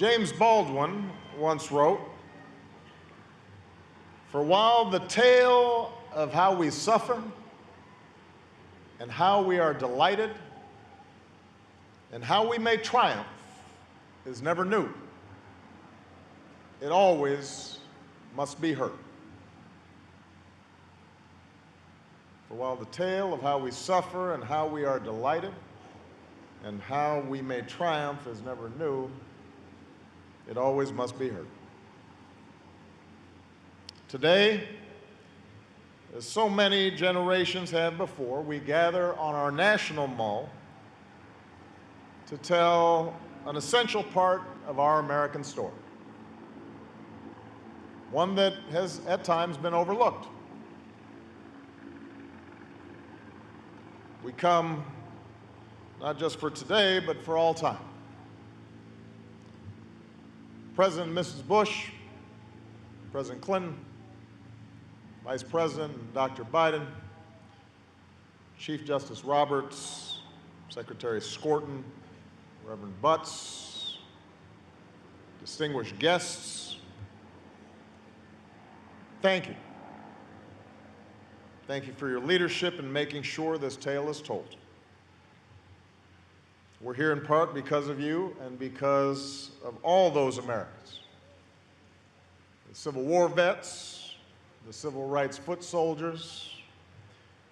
James Baldwin once wrote, "For while the tale of how we suffer and how we are delighted and how we may triumph is never new, it always must be heard." For while the tale of how we suffer and how we are delighted and how we may triumph is never new, it always must be heard. Today, as so many generations have before, we gather on our national mall to tell an essential part of our American story, one that has at times been overlooked. We come not just for today, but for all time. President and Mrs. Bush, President Clinton, Vice President Dr. Biden, Chief Justice Roberts, Secretary Skorton, Reverend Butts, distinguished guests, thank you. Thank you for your leadership in making sure this tale is told. We're here in part because of you and because of all those Americans, the Civil War vets, the civil rights foot soldiers,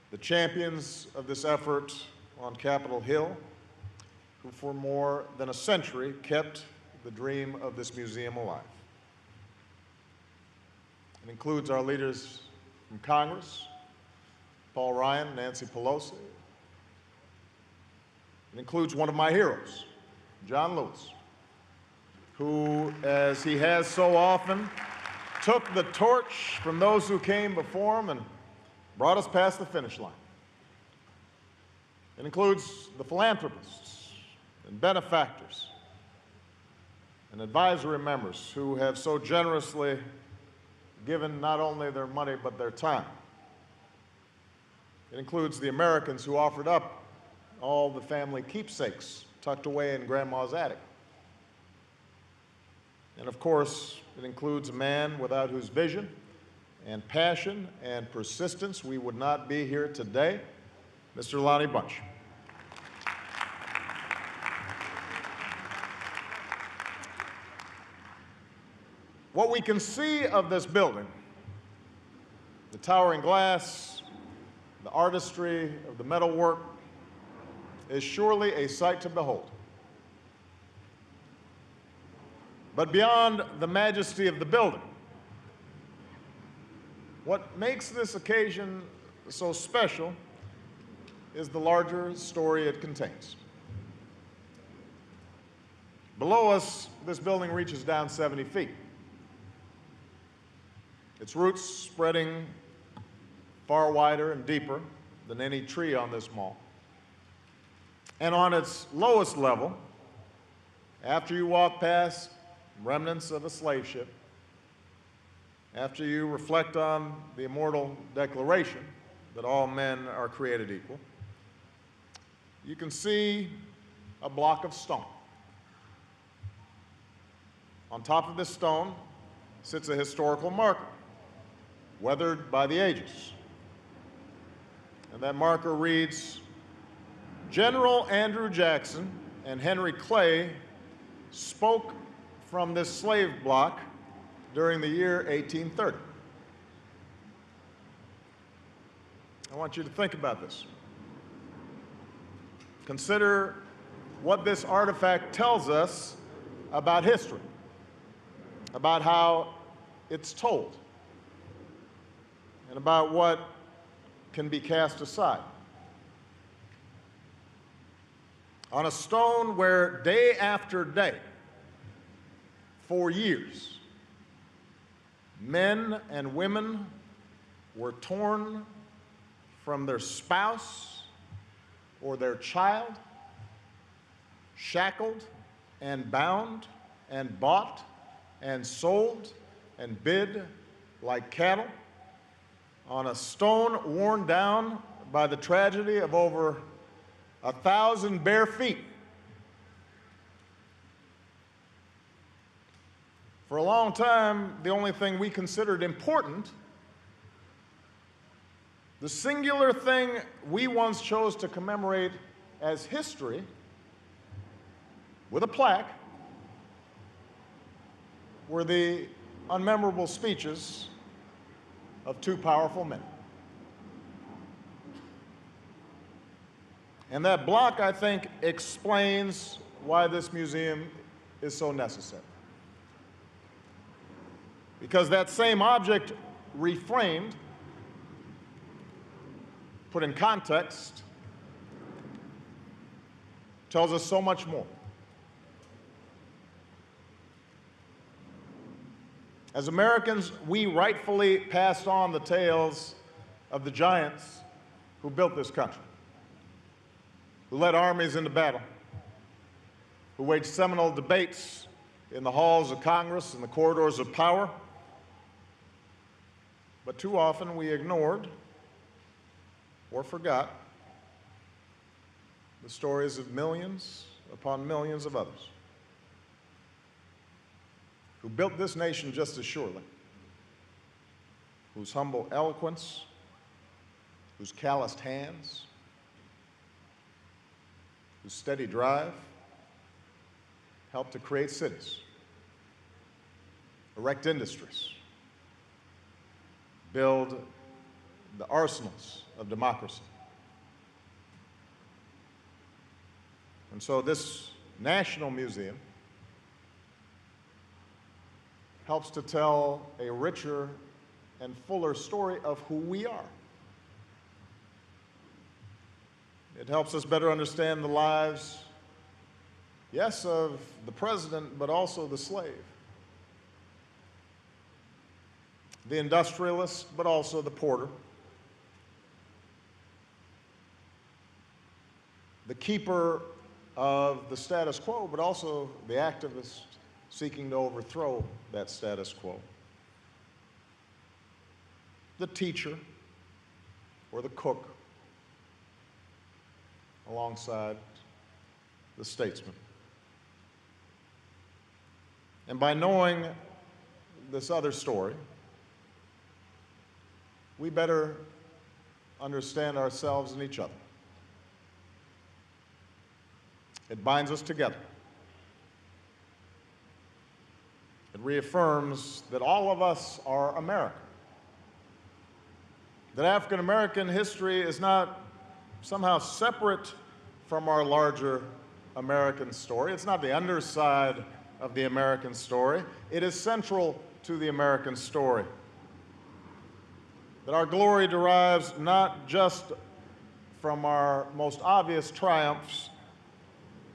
the champions of this effort on Capitol Hill, who for more than a century kept the dream of this museum alive. It includes our leaders from Congress, Paul Ryan, Nancy Pelosi. It includes one of my heroes, John Lewis, who, as he has so often, took the torch from those who came before him and brought us past the finish line. It includes the philanthropists and benefactors and advisory members who have so generously given not only their money but their time. It includes the Americans who offered up all the family keepsakes tucked away in Grandma's attic. And of course, it includes a man without whose vision and passion and persistence we would not be here today, Mr. Lonnie Bunch. What we can see of this building, the towering glass, the artistry of the metalwork, is surely a sight to behold. But beyond the majesty of the building, what makes this occasion so special is the larger story it contains. Below us, this building reaches down 70 feet. Its roots spreading far wider and deeper than any tree on this mall. And on its lowest level, after you walk past remnants of a slave ship, after you reflect on the immortal declaration that all men are created equal, you can see a block of stone. On top of this stone sits a historical marker, weathered by the ages. And that marker reads, "General Andrew Jackson and Henry Clay spoke from this slave block during the year 1830. I want you to think about this. Consider what this artifact tells us about history, about how it's told, and about what can be cast aside. On a stone where day after day, for years, men and women were torn from their spouse or their child, shackled and bound and bought and sold and bid like cattle, on a stone worn down by the tragedy of over 1,000 bare feet. For a long time, the only thing we considered important, the singular thing we once chose to commemorate as history with a plaque, were the unmemorable speeches of two powerful men. And that block, I think, explains why this museum is so necessary. Because that same object, reframed, put in context, tells us so much more. As Americans, we rightfully passed on the tales of the giants who built this country, who led armies into battle, who waged seminal debates in the halls of Congress and the corridors of power. But too often we ignored or forgot the stories of millions upon millions of others who built this nation just as surely, whose humble eloquence, whose calloused hands, whose steady drive helped to create cities, erect industries, build the arsenals of democracy. And so this National Museum helps to tell a richer and fuller story of who we are. It helps us better understand the lives, yes, of the president, but also the slave, the industrialist, but also the porter, the keeper of the status quo, but also the activist seeking to overthrow that status quo, the teacher or the cook alongside the statesman. And by knowing this other story, we better understand ourselves and each other. It binds us together. It reaffirms that all of us are American, that African American history is not somehow separate from our larger American story. It's not the underside of the American story. It is central to the American story. That our glory derives not just from our most obvious triumphs,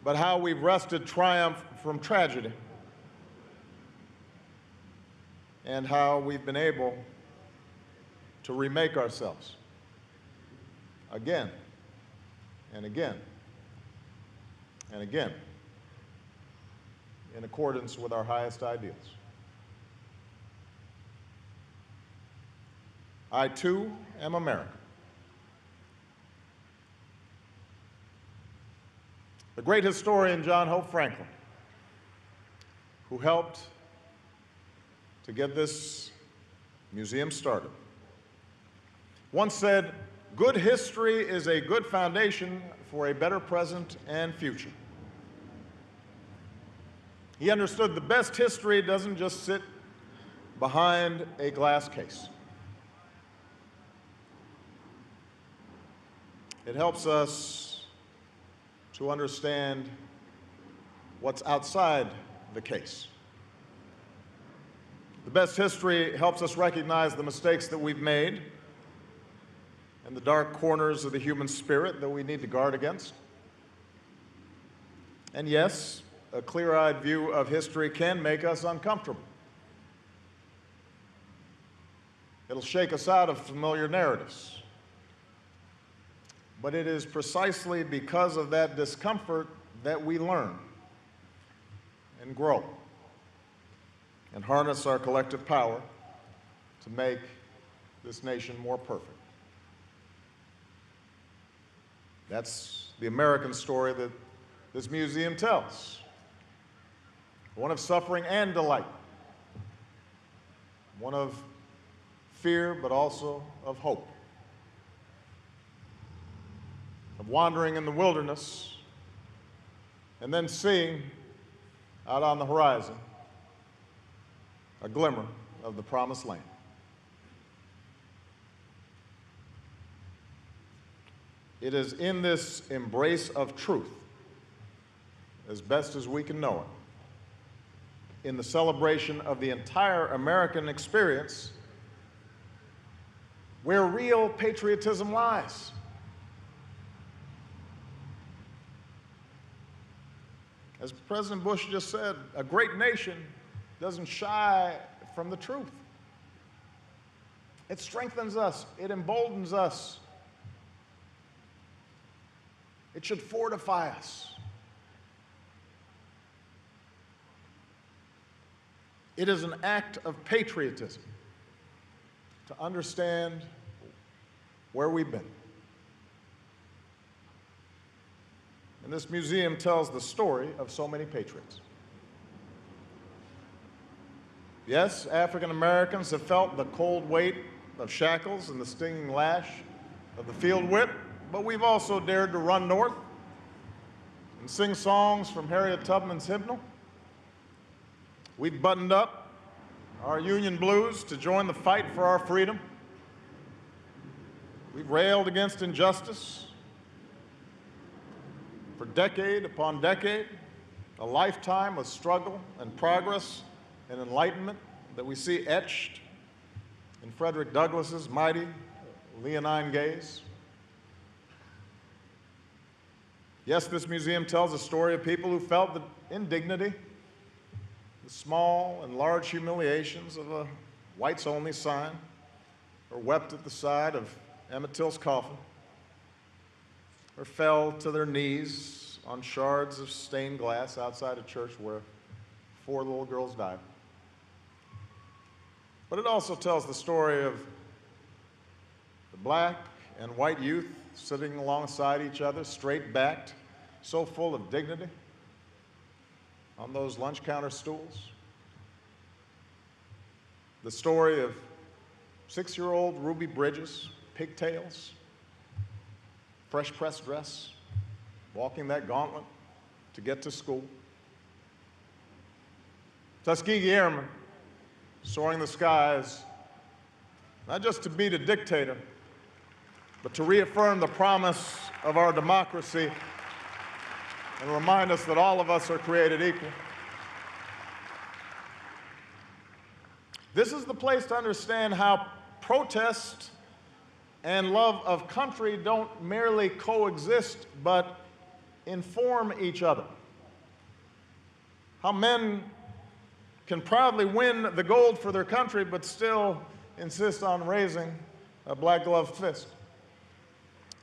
but how we've wrested triumph from tragedy, and how we've been able to remake ourselves again and again and again in accordance with our highest ideals. I, too, am American. The great historian John Hope Franklin, who helped to get this museum started, once said, "Good history is a good foundation for a better present and future." He understood the best history doesn't just sit behind a glass case. It helps us to understand what's outside the case. The best history helps us recognize the mistakes that we've made and the dark corners of the human spirit that we need to guard against. And yes, a clear-eyed view of history can make us uncomfortable. It'll shake us out of familiar narratives. But it is precisely because of that discomfort that we learn and grow and harness our collective power to make this nation more perfect. That's the American story that this museum tells. One of suffering and delight, one of fear, but also of hope, of wandering in the wilderness and then seeing out on the horizon a glimmer of the promised land. It is in this embrace of truth, as best as we can know it, in the celebration of the entire American experience, where real patriotism lies. As President Bush just said, a great nation doesn't shy from the truth. It strengthens us, it emboldens us. It should fortify us. It is an act of patriotism to understand where we've been. And this museum tells the story of so many patriots. Yes, African Americans have felt the cold weight of shackles and the stinging lash of the field whip, but we've also dared to run north and sing songs from Harriet Tubman's hymnal. We've buttoned up our Union blues to join the fight for our freedom. We've railed against injustice for decade upon decade, a lifetime of struggle and progress and enlightenment that we see etched in Frederick Douglass's mighty leonine gaze. Yes, this museum tells a story of people who felt the indignity, the small and large humiliations of a whites-only sign, or wept at the side of Emmett Till's coffin, or fell to their knees on shards of stained glass outside a church where 4 little girls died. But it also tells the story of the black and white youth sitting alongside each other, straight-backed, so full of dignity on those lunch counter stools. The story of 6-year-old Ruby Bridges, pigtails, fresh pressed dress, walking that gauntlet to get to school. Tuskegee Airmen soaring the skies, not just to beat a dictator, but to reaffirm the promise of our democracy and remind us that all of us are created equal. This is the place to understand how protest and love of country don't merely coexist, but inform each other. How men can proudly win the gold for their country, but still insist on raising a black-gloved fist.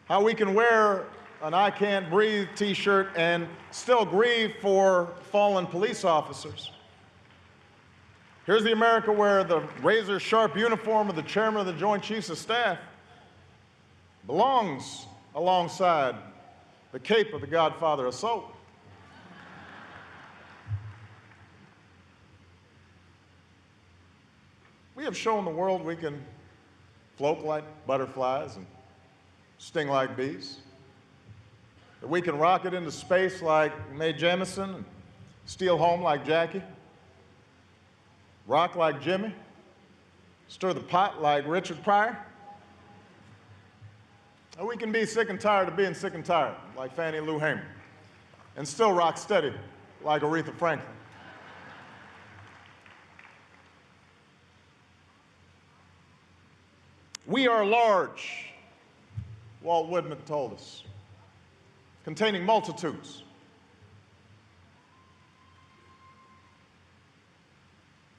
How we can wear an I Can't Breathe t-shirt and still grieve for fallen police officers. Here's the America where the razor-sharp uniform of the chairman of the Joint Chiefs of Staff belongs alongside the cape of the Godfather of Soap. We have shown the world we can float like butterflies and sting like bees, that we can rocket into space like Mae Jemison and steal home like Jackie, rock like Jimmy, stir the pot like Richard Pryor. Or we can be sick and tired of being sick and tired like Fannie Lou Hamer and still rock steady like Aretha Franklin. We are large, Walt Whitman told us, containing multitudes.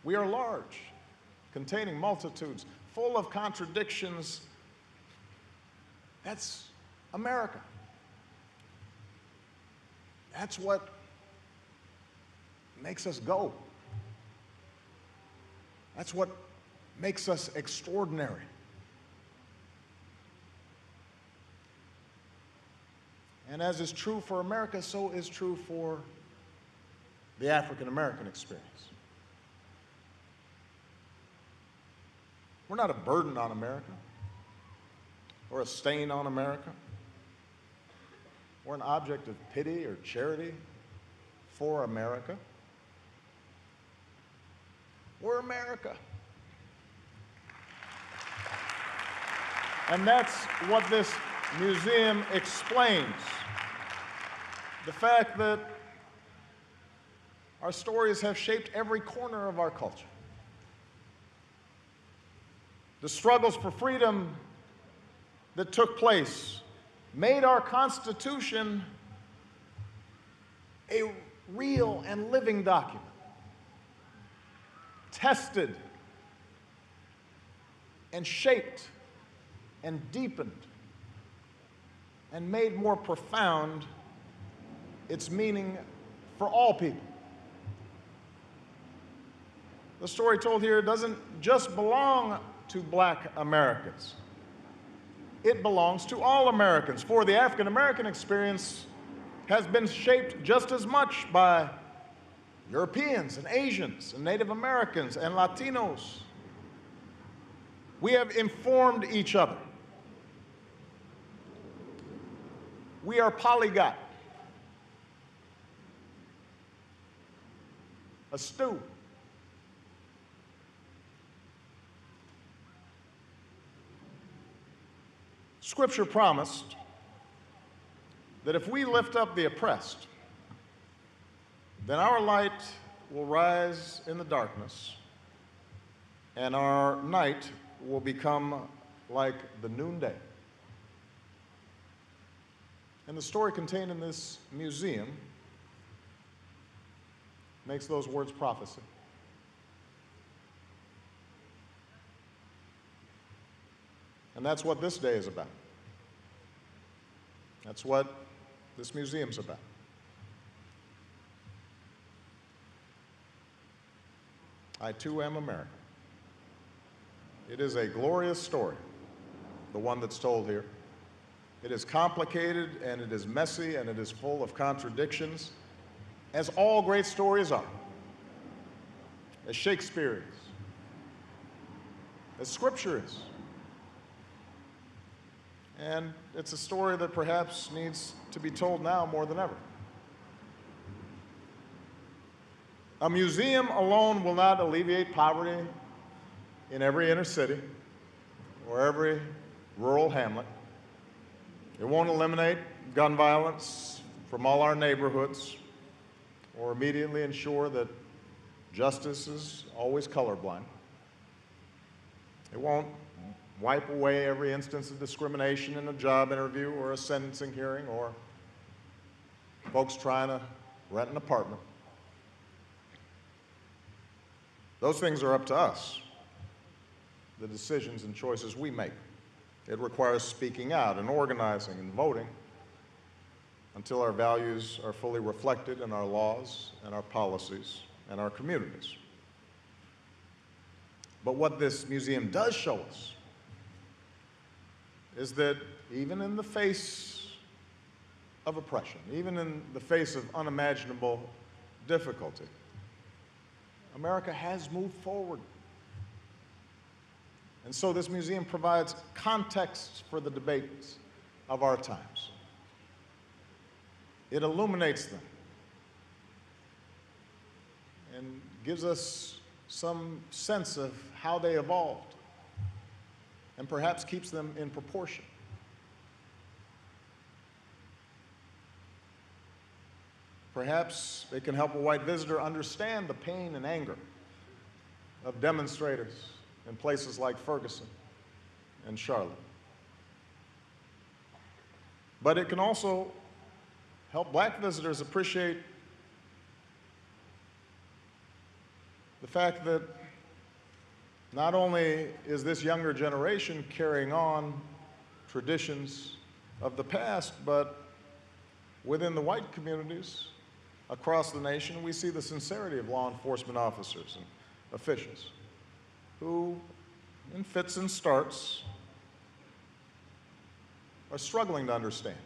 We are large, containing multitudes, full of contradictions. That's America. That's what makes us go. That's what makes us extraordinary. And as is true for America, so is true for the African American experience. We're not a burden on America or a stain on America. We're an object of pity or charity for America. We're America. And that's what this museum explains. The fact that our stories have shaped every corner of our culture. The struggles for freedom that took place made our Constitution a real and living document, tested and shaped and deepened and made more profound its meaning for all people. The story told here doesn't just belong to Black Americans. It belongs to all Americans, for the African American experience has been shaped just as much by Europeans and Asians and Native Americans and Latinos. We have informed each other. We are polyglot, astute, Scripture promised that if we lift up the oppressed, then our light will rise in the darkness, and our night will become like the noonday. And the story contained in this museum makes those words prophecy. And that's what this day is about. That's what this museum's about. I too am American. It is a glorious story, the one that's told here. It is complicated and it is messy and it is full of contradictions, as all great stories are, as Shakespeare is, as Scripture is. And it's a story that perhaps needs to be told now more than ever. A museum alone will not alleviate poverty in every inner city or every rural hamlet. It won't eliminate gun violence from all our neighborhoods or immediately ensure that justice is always colorblind. It won't wipe away every instance of discrimination in a job interview or a sentencing hearing or folks trying to rent an apartment. Those things are up to us, the decisions and choices we make. It requires speaking out and organizing and voting until our values are fully reflected in our laws and our policies and our communities. But what this museum does show us is that even in the face of oppression, even in the face of unimaginable difficulty, America has moved forward. And so this museum provides context for the debates of our times. It illuminates them and gives us some sense of how they evolved and perhaps keeps them in proportion. Perhaps it can help a white visitor understand the pain and anger of demonstrators in places like Ferguson and Charlotte. But it can also help Black visitors appreciate the fact that not only is this younger generation carrying on traditions of the past, but within the white communities across the nation, we see the sincerity of law enforcement officers and officials who, in fits and starts, are struggling to understand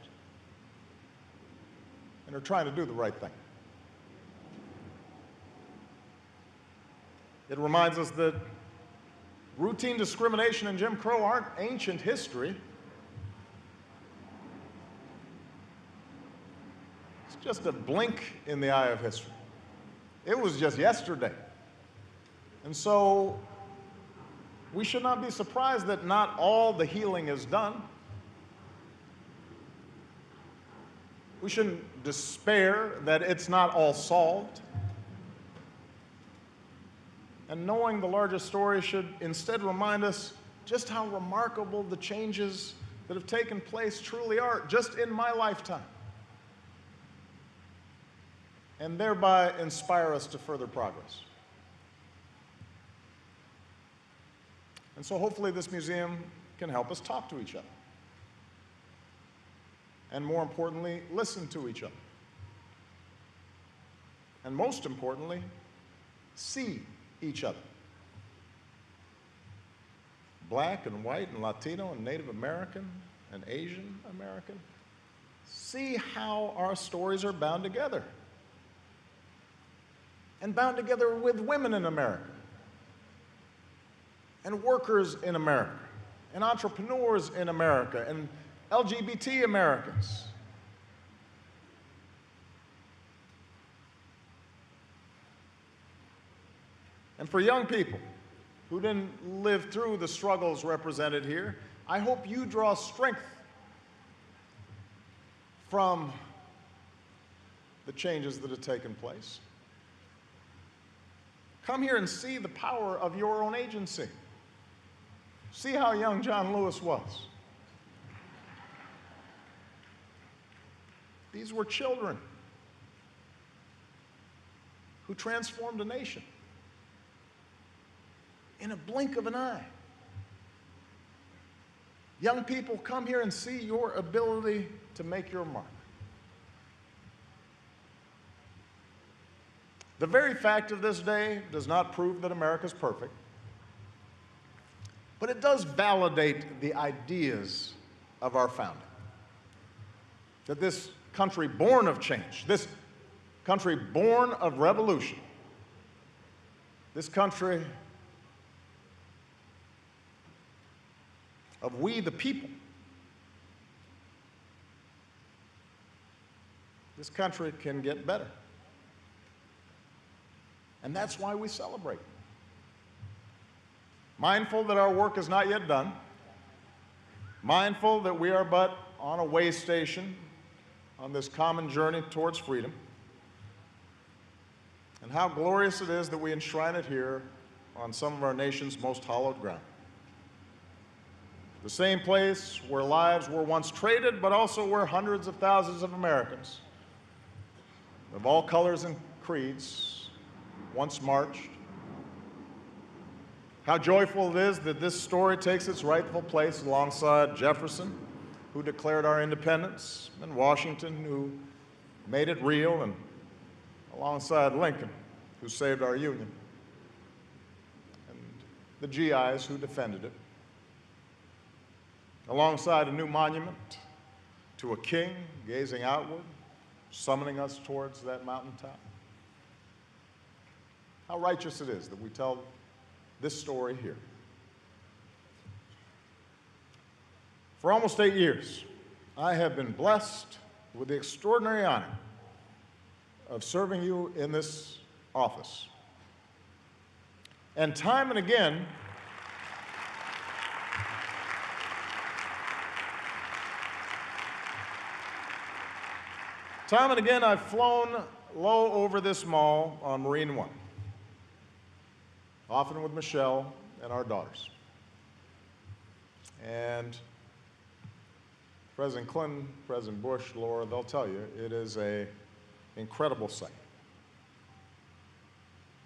and are trying to do the right thing. It reminds us that Routine discrimination and Jim Crow aren't ancient history. It's just a blink in the eye of history. It was just yesterday. And so we should not be surprised that not all the healing is done. We shouldn't despair that it's not all solved. And knowing the larger story should instead remind us just how remarkable the changes that have taken place truly are, just in my lifetime, and thereby inspire us to further progress. And so hopefully this museum can help us talk to each other. And more importantly, listen to each other. And most importantly, see each other. Black and white and Latino and Native American and Asian American. See how our stories are bound together. And bound together with women in America, and workers in America, and entrepreneurs in America, and LGBT Americans. And for young people who didn't live through the struggles represented here, I hope you draw strength from the changes that have taken place. Come here and see the power of your own agency. See how young John Lewis was. These were children who transformed a nation in a blink of an eye. Young people, come here and see your ability to make your mark. The very fact of this day does not prove that America's perfect, but it does validate the ideas of our founding. That this country born of change, this country born of revolution, this country of we the people, this country can get better. And that's why we celebrate. Mindful that our work is not yet done, mindful that we are but on a way station on this common journey towards freedom, and how glorious it is that we enshrine it here on some of our nation's most hallowed ground. The same place where lives were once traded, but also where hundreds of thousands of Americans of all colors and creeds once marched. How joyful it is that this story takes its rightful place alongside Jefferson, who declared our independence, and Washington, who made it real, and alongside Lincoln, who saved our Union, and the GIs who defended it, alongside a new monument to a king gazing outward, summoning us towards that mountaintop. How righteous it is that we tell this story here. For almost 8 years, I have been blessed with the extraordinary honor of serving you in this office. And time and again, I've flown low over this mall on Marine One, often with Michelle and our daughters. And President Clinton, President Bush, Laura, they'll tell you, it is an incredible sight.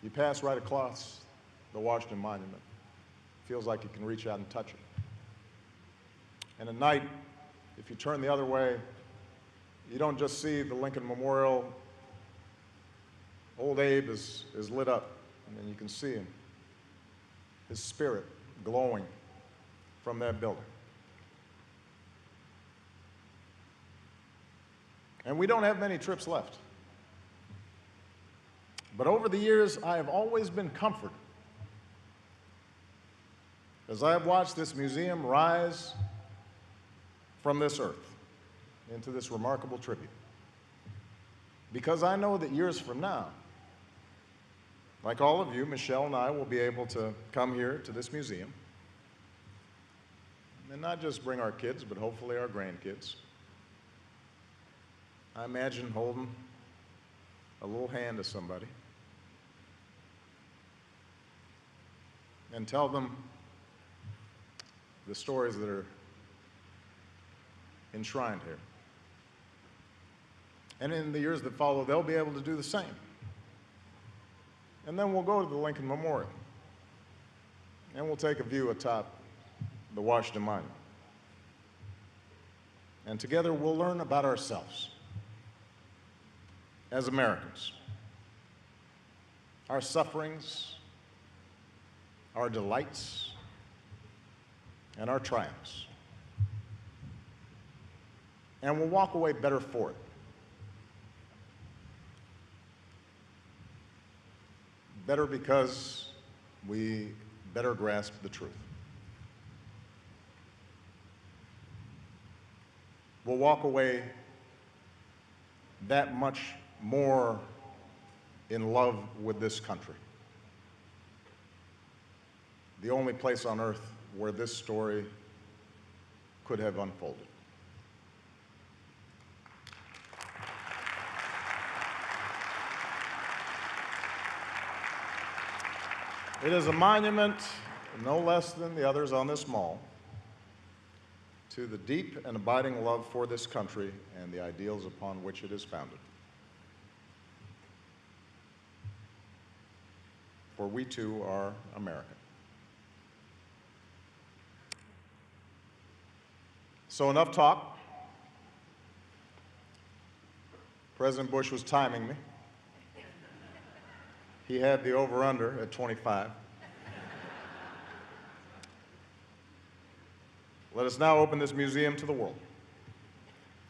You pass right across the Washington Monument. Feels like you can reach out and touch it. And at night, if you turn the other way, you don't just see the Lincoln Memorial. Old Abe is lit up, and then you can see him, his spirit glowing from that building. And we don't have many trips left. But over the years, I have always been comforted as I have watched this museum rise from this earth into this remarkable tribute. Because I know that years from now, like all of you, Michelle and I will be able to come here to this museum and not just bring our kids, but hopefully our grandkids. I imagine holding a little hand to somebody and tell them the stories that are enshrined here. And in the years that follow, they'll be able to do the same. And then we'll go to the Lincoln Memorial, and we'll take a view atop the Washington Monument. And together we'll learn about ourselves as Americans, our sufferings, our delights, and our triumphs. And we'll walk away better for it. Better because we better grasp the truth. We'll walk away that much more in love with this country. The only place on earth where this story could have unfolded. It is a monument, no less than the others on this mall, to the deep and abiding love for this country and the ideals upon which it is founded. For we too are American. So enough talk. President Bush was timing me. He had the over-under at 25. Let us now open this museum to the world.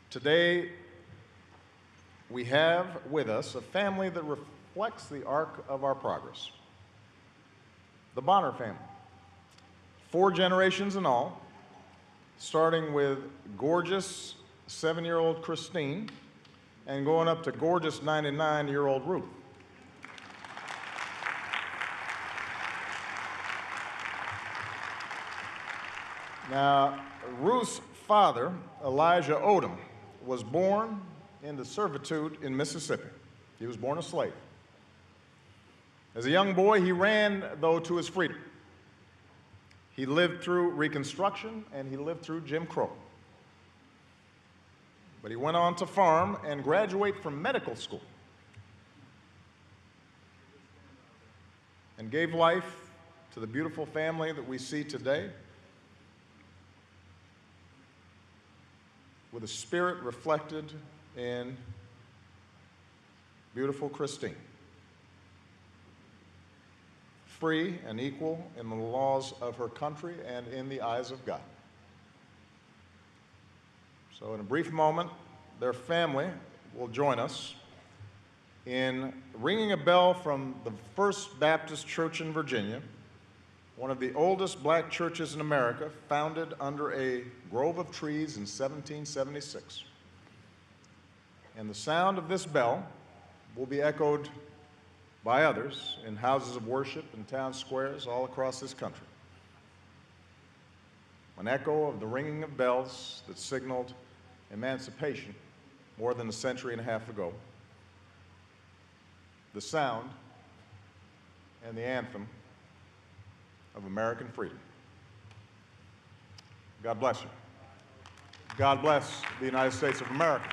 Today, we have with us a family that reflects the arc of our progress. The Bonner family. 4 generations in all, starting with gorgeous 7-year-old Christine and going up to gorgeous 99-year-old Ruth. Now, Ruth's father, Elijah Odom, was born into servitude in Mississippi. He was born a slave. As a young boy, he ran, though, to his freedom. He lived through Reconstruction, and he lived through Jim Crow. But he went on to farm and graduate from medical school and gave life to the beautiful family that we see today, with a spirit reflected in beautiful Christine, free and equal in the laws of her country and in the eyes of God. So in a brief moment, their family will join us in ringing a bell from the First Baptist Church in Virginia, one of the oldest black churches in America, founded under a grove of trees in 1776. And the sound of this bell will be echoed by others in houses of worship and town squares all across this country. An echo of the ringing of bells that signaled emancipation more than a century and a half ago. The sound and the anthem of American freedom. God bless you. God bless the United States of America.